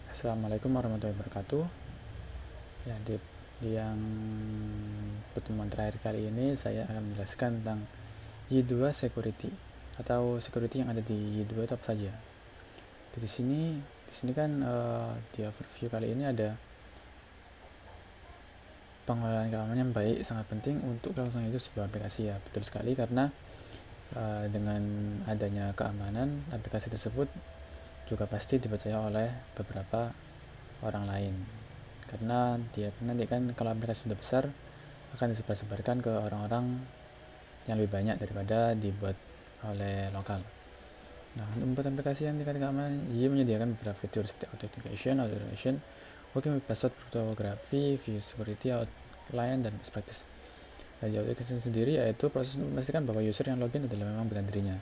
Assalamualaikum warahmatullahi wabarakatuh. Ya, di yang pertemuan terakhir kali ini saya akan menjelaskan tentang Y2 security atau security yang ada di Y2 itu apa saja. Di sini kan di overview kali ini ada pengelolaan keamanan yang baik sangat penting untuk kelangsungan itu sebuah aplikasi, ya betul sekali, karena dengan adanya keamanan aplikasi tersebut juga pasti dipercaya oleh beberapa orang lain, karena dia nanti kan kalau aplikasi sudah besar akan disebar-sebarkan ke orang-orang yang lebih banyak daripada dibuat oleh lokal. Nah, untuk membuat aplikasi yang tingkat keamanan, ia menyediakan beberapa fitur seperti authentication, working with password cryptography, view security, outline, dan best practice. Nah, di authentication sendiri yaitu proses memastikan bahwa user yang login adalah memang bukan dirinya.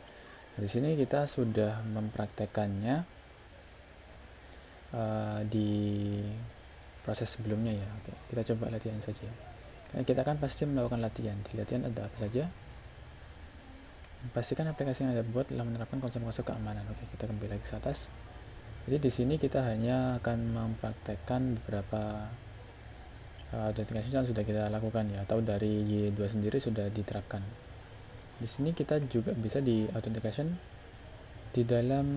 Nah, di sini kita sudah mempraktekannya di proses sebelumnya, ya. Oke, kita coba latihan saja. Kita kan pasti melakukan latihan. Di latihan ada apa saja? Pastikan aplikasi yang Anda buat telah menerapkan konsep-konsep keamanan. Oke, kita kembali lagi ke atas. Jadi di sini kita hanya akan mempraktekkan beberapa authentication yang sudah kita lakukan, ya, atau dari Y2 sendiri sudah diterapkan. Di sini kita juga bisa di authentication di dalam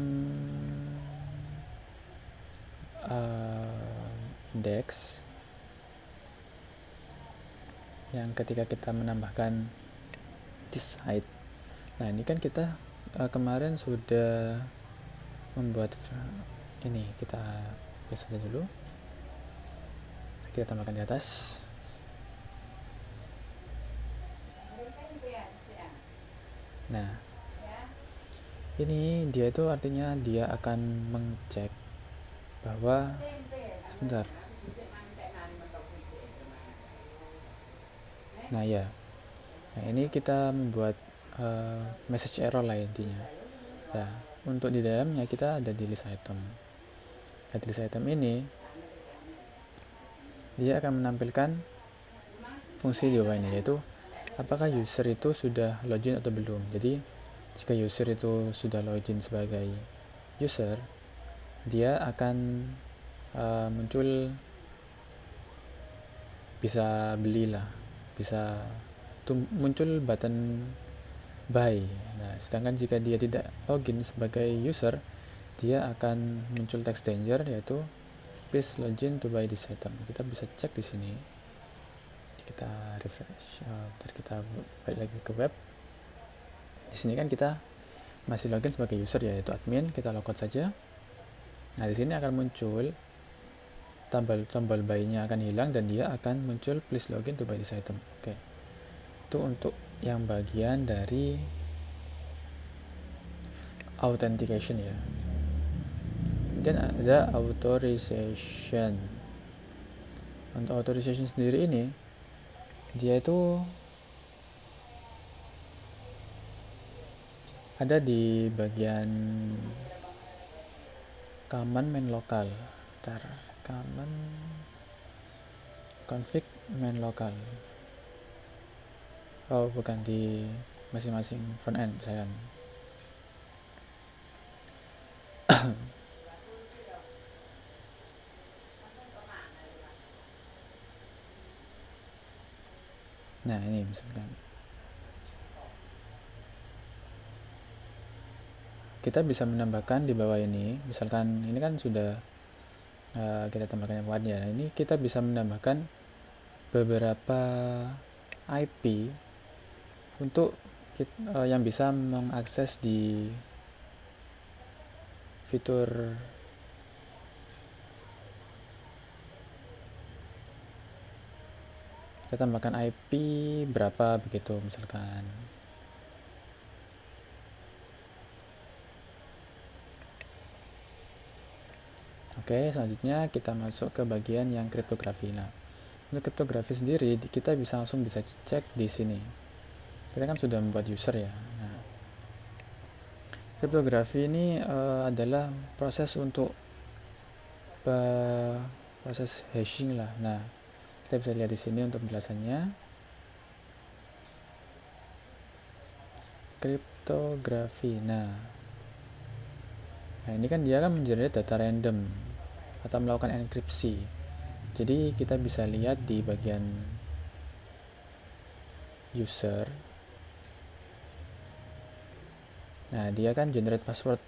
index yang ketika kita menambahkan this site. Nah, ini kan kita kemarin sudah membuat ini, kita tulis saja dulu, kita tambahkan di atas. Nah, ini dia itu artinya dia akan mengcek bahwa sebentar. Nah, ya. Nah, ini kita membuat message error lah intinya. Nah, untuk di dalamnya kita ada di list item. Nah, di list item ini dia akan menampilkan fungsi di bawahnya, yaitu apakah user itu sudah login atau belum. Jadi jika user itu sudah login sebagai user, dia akan muncul bisa belilah, bisa muncul button buy. Nah, sedangkan jika dia tidak login sebagai user, dia akan muncul text danger, yaitu please login to buy this item. Kita bisa cek di sini. Kita refresh, kita balik lagi ke web. Di sini kan kita masih login sebagai user, yaitu admin. Kita logout saja. Nah, di sini akan muncul tombol buy-nya akan hilang dan dia akan muncul please login to buy this item. Oke. Itu untuk yang bagian dari authentication, ya. Dan ada authorization. Untuk authorization sendiri ini dia itu ada di bagian command main local. Command config main local. Oh, bukan, di masing-masing front end misalkan. Nah, ini misalkan kita bisa menambahkan di bawah ini, misalkan ini kan sudah kita tambahkan yang ya. Nah, ini kita bisa menambahkan beberapa IP untuk yang bisa mengakses di fitur kita tambahkan IP berapa begitu misalkan. Oke, selanjutnya kita masuk ke bagian yang kriptografi. Nah, untuk kriptografi sendiri kita langsung bisa cek di sini. Kita kan sudah membuat user, ya. Nah, kriptografi ini adalah proses untuk proses hashing lah. Nah, kita bisa lihat di sini untuk penjelasannya. Kriptografi. Nah, ini kan dia kan mengenerate data random. atau melakukan enkripsi. Jadi kita bisa lihat di bagian user. Nah, dia kan generate password.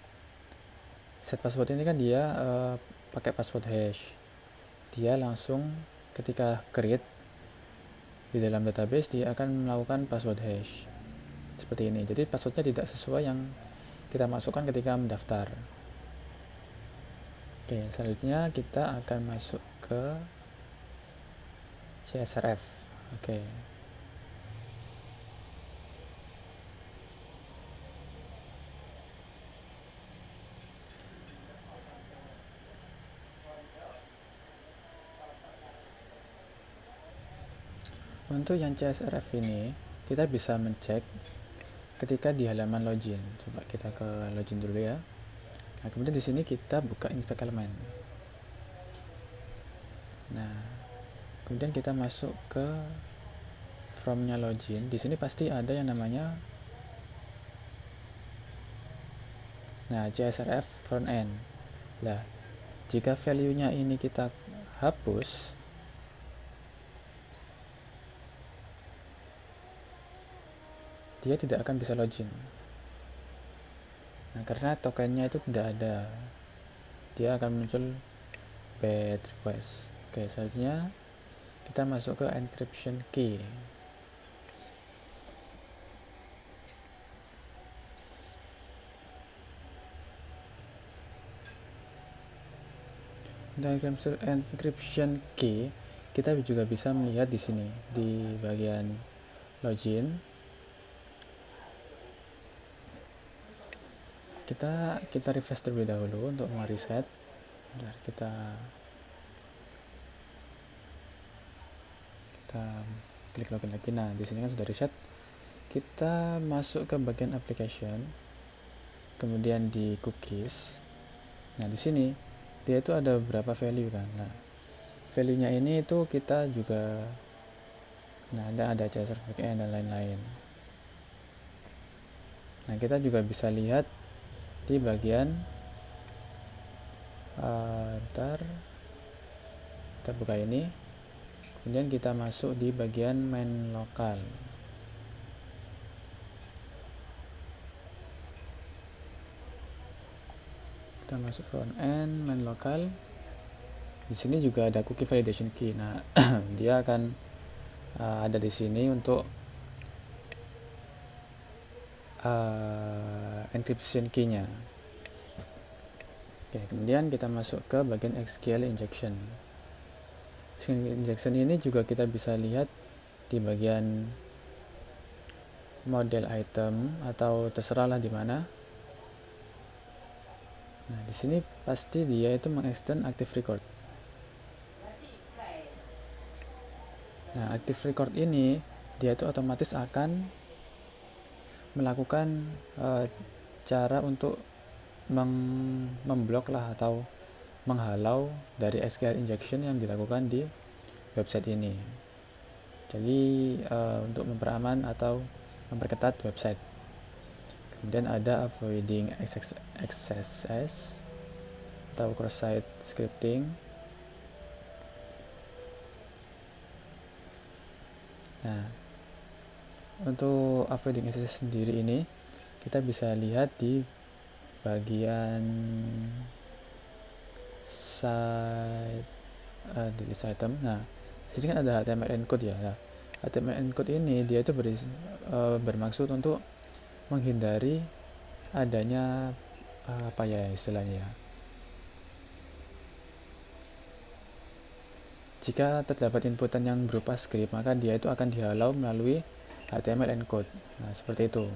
Set password ini kan dia pakai password hash. Dia langsung ketika create di dalam database dia akan melakukan password hash. Seperti ini. Jadi passwordnya tidak sesuai yang kita masukkan ketika mendaftar. Oke, selanjutnya kita akan masuk ke CSRF. Oke. Untuk yang CSRF ini, kita bisa mencek ketika di halaman login. Coba kita ke login dulu ya. Nah, kemudian di sini kita buka inspect element. Nah, kemudian kita masuk ke from-nya login. Di sini pasti ada yang namanya CSRF front end. Nah, jika value-nya ini kita hapus, dia tidak akan bisa login. Nah, karena tokennya itu tidak ada, dia akan muncul bad request. Oke, selanjutnya kita masuk ke encryption key. Untuk encryption key kita juga bisa melihat di sini di bagian login. Kita refresh terlebih dahulu untuk mereset. Kita klik login lagi. Nah, di sini kan sudah reset. Kita masuk ke bagian application, kemudian di cookies. Nah, di sini dia itu ada beberapa value kan. Nah, value-nya ini itu kita juga ada CSRF backend dan lain-lain. Nah, kita juga bisa lihat di bagian kita buka ini, kemudian kita masuk di bagian main lokal. Kita masuk front end, main lokal. Di sini juga ada cookie validation key. Nah, dia akan ada di sini untuk encryption key-nya. Oke, kemudian kita masuk ke bagian SQL injection. Injection ini juga kita bisa lihat di bagian model item atau terserahlah di mana. Nah, di sini pasti dia itu mengextend active record. Nah, active record ini dia itu otomatis akan melakukan cara untuk memblok lah atau menghalau dari SQL injection yang dilakukan di website ini. Jadi untuk memperaman atau memperketat website. Kemudian ada avoiding XSS atau cross-site scripting. Nah, untuk avoiding XSS sendiri ini kita bisa lihat di bagian site di list item. Nah, di sini kan ada HTML encode ya. Nah, HTML encode ini dia itu bermaksud untuk menghindari adanya apa ya istilahnya ya. Jika terdapat inputan yang berupa script, maka dia itu akan dihalau melalui HTML encode. Nah, seperti itu.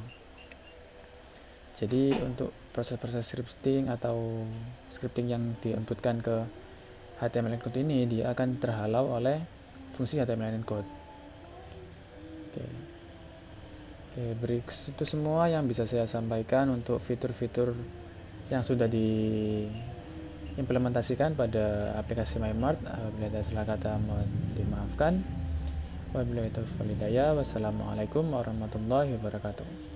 Jadi untuk proses-proses scripting atau scripting yang diinputkan ke HTML encode ini, dia akan terhalau oleh fungsi HTML encode. Oke, berikut itu semua yang bisa saya sampaikan untuk fitur-fitur yang sudah diimplementasikan pada aplikasi MyMart. Apabila ada salah kata mohon dimaafkan. Wabillahi taufiq wal hidayah. Wassalamualaikum warahmatullahi wabarakatuh.